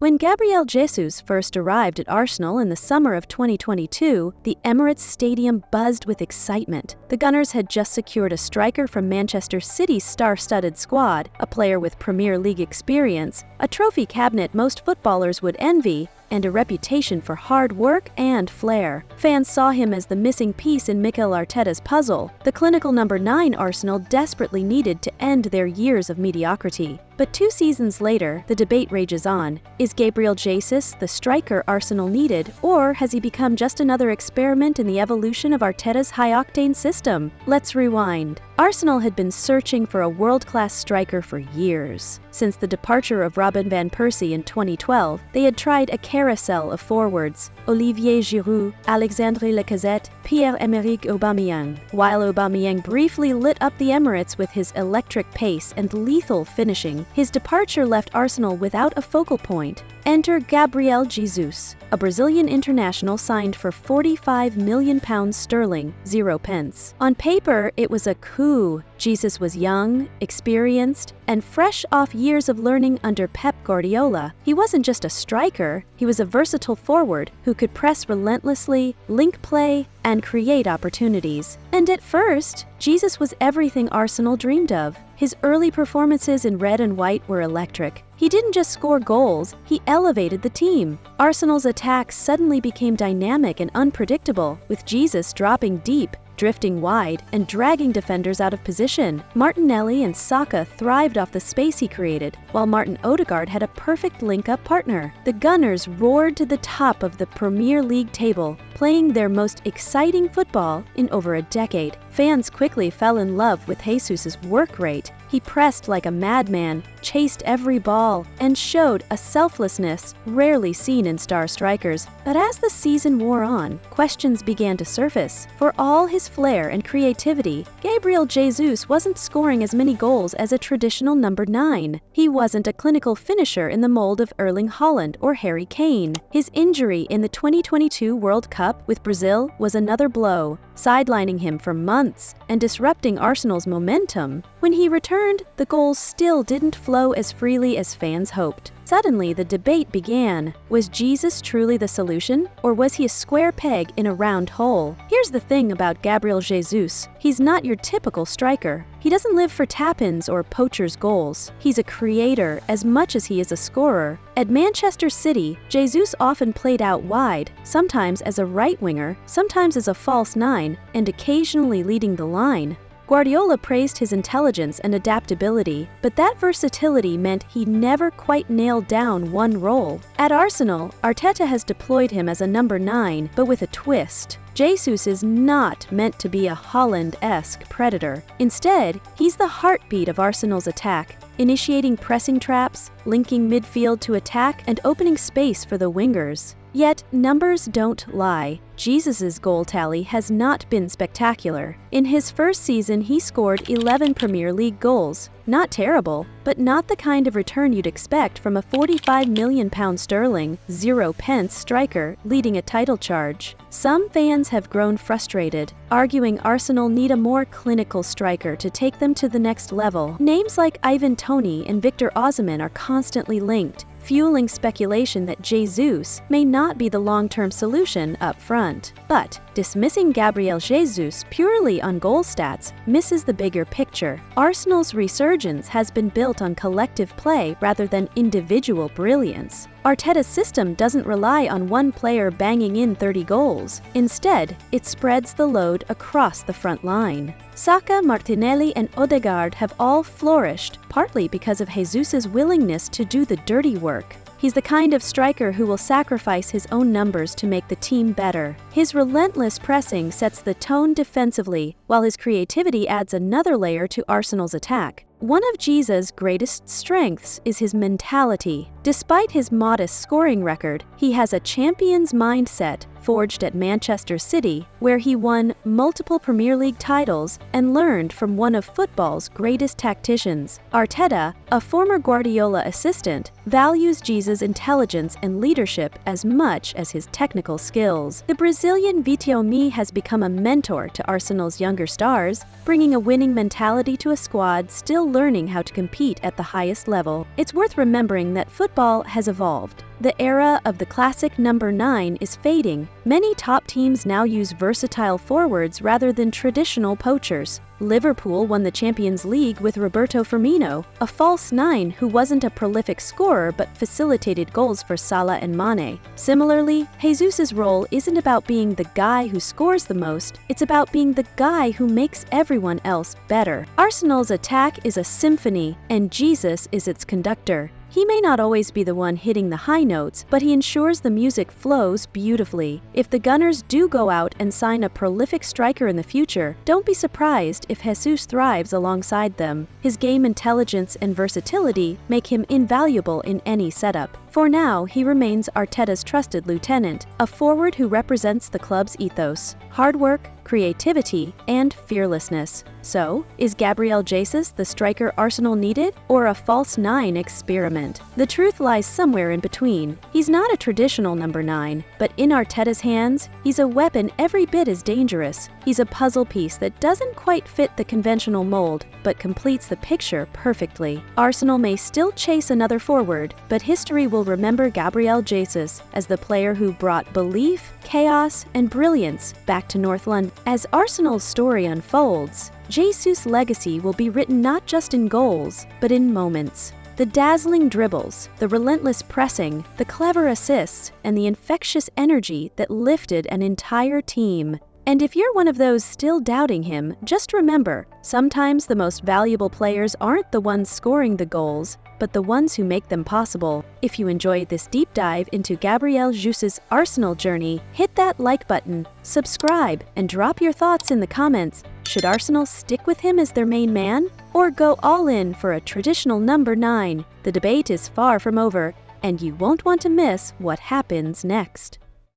When Gabriel Jesus first arrived at Arsenal in the summer of 2022, the Emirates Stadium buzzed with excitement. The Gunners had just secured a striker from Manchester City's star-studded squad, a player with Premier League experience, a trophy cabinet most footballers would envy, and a reputation for hard work and flair. Fans saw him as the missing piece in Mikel Arteta's puzzle, the clinical number 9 Arsenal desperately needed to end their years of mediocrity. But 2 seasons later, the debate rages on. Is Gabriel Jesus the striker Arsenal needed, or has he become just another experiment in the evolution of Arteta's high-octane system? Let's rewind. Arsenal had been searching for a world-class striker for years. Since the departure of Robin van Persie in 2012, they had tried a carousel of forwards: Olivier Giroud, Alexandre Lacazette, Pierre-Emerick Aubameyang. While Aubameyang briefly lit up the Emirates with his electric pace and lethal finishing, his departure left Arsenal without a focal point. Enter Gabriel Jesus, a Brazilian international signed for £45 million sterling, 0 pence. On paper, it was a coup. Jesus was young, experienced, and fresh off years of learning under Pep Guardiola. He wasn't just a striker, he was a versatile forward who could press relentlessly, link play, and create opportunities. And at first, Jesus was everything Arsenal dreamed of. His early performances in red and white were electric. He didn't just score goals, he elevated the team. Arsenal's attack suddenly became dynamic and unpredictable, with Jesus dropping deep, drifting wide, and dragging defenders out of position. Martinelli and Saka thrived off the space he created, while Martin Odegaard had a perfect link-up partner. The Gunners roared to the top of the Premier League table, playing their most exciting football in over a decade. Fans quickly fell in love with Jesus' work rate. He pressed like a madman, chased every ball, and showed a selflessness rarely seen in star strikers. But as the season wore on, questions began to surface. For all his flair and creativity, Gabriel Jesus wasn't scoring as many goals as a traditional number 9. He wasn't a clinical finisher in the mold of Erling Haaland or Harry Kane. His injury in the 2022 World Cup with Brazil was another blow, sidelining him for months and disrupting Arsenal's momentum. When he returned, the goals still didn't flow as freely as fans hoped. Suddenly, the debate began. Was Jesus truly the solution, or was he a square peg in a round hole? Here's the thing about Gabriel Jesus. He's not your typical striker. He doesn't live for tap-ins or poachers' goals. He's a creator as much as he is a scorer. At Manchester City, Jesus often played out wide, sometimes as a right winger, sometimes as a false 9, and occasionally leading the line. Guardiola praised his intelligence and adaptability, but that versatility meant he never quite nailed down one role. At Arsenal, Arteta has deployed him as a number 9, but with a twist. Jesus is not meant to be a Haaland-esque predator. Instead, he's the heartbeat of Arsenal's attack, initiating pressing traps, linking midfield to attack, and opening space for the wingers. Yet, numbers don't lie. Jesus' goal tally has not been spectacular. In his first season, he scored 11 Premier League goals. Not terrible, but not the kind of return you'd expect from a £45 million sterling, 0 pence striker leading a title charge. Some fans have grown frustrated, arguing Arsenal need a more clinical striker to take them to the next level. Names like Ivan Toney and Victor Osimhen are constantly linked, fueling speculation that Jesus may not be the long-term solution up front. But dismissing Gabriel Jesus purely on goal stats misses the bigger picture. Arsenal's resurgence has been built on collective play rather than individual brilliance. Arteta's system doesn't rely on one player banging in 30 goals. Instead, it spreads the load across the front line. Saka, Martinelli, and Odegaard have all flourished, partly because of Jesus' willingness to do the dirty work. He's the kind of striker who will sacrifice his own numbers to make the team better. His relentless pressing sets the tone defensively, while his creativity adds another layer to Arsenal's attack. One of Jesus' greatest strengths is his mentality. Despite his modest scoring record, he has a champion's mindset forged at Manchester City, where he won multiple Premier League titles and learned from one of football's greatest tacticians. Arteta, a former Guardiola assistant, values Jesus' intelligence and leadership as much as his technical skills. The Brazilian Vitor Me has become a mentor to Arsenal's younger stars, bringing a winning mentality to a squad still learning how to compete at the highest level. It's worth remembering that football has evolved. The era of the classic number 9 is fading. Many top teams now use versatile forwards rather than traditional poachers. Liverpool won the Champions League with Roberto Firmino, a false 9 who wasn't a prolific scorer but facilitated goals for Salah and Mane. Similarly, Jesus' role isn't about being the guy who scores the most, it's about being the guy who makes everyone else better. Arsenal's attack is a symphony, and Jesus is its conductor. He may not always be the one hitting the high notes, but he ensures the music flows beautifully. If the Gunners do go out and sign a prolific striker in the future, don't be surprised if Jesus thrives alongside them. His game intelligence and versatility make him invaluable in any setup. For now, he remains Arteta's trusted lieutenant, a forward who represents the club's ethos: hard work, creativity, and fearlessness. So, is Gabriel Jesus the striker Arsenal needed, or a false 9 experiment? The truth lies somewhere in between. He's not a traditional number 9, but in Arteta's hands, he's a weapon every bit as dangerous. He's a puzzle piece that doesn't quite fit the conventional mold, but completes the picture perfectly. Arsenal may still chase another forward, but history will remember Gabriel Jesus as the player who brought belief, chaos, and brilliance back to North London. As Arsenal's story unfolds, Jesus' legacy will be written not just in goals, but in moments. The dazzling dribbles, the relentless pressing, the clever assists, and the infectious energy that lifted an entire team. And if you're one of those still doubting him, just remember, sometimes the most valuable players aren't the ones scoring the goals, but the ones who make them possible. If you enjoyed this deep dive into Gabriel Jesus' Arsenal journey, hit that like button, subscribe, and drop your thoughts in the comments. Should Arsenal stick with him as their main man, or go all in for a traditional number 9? The debate is far from over, and you won't want to miss what happens next.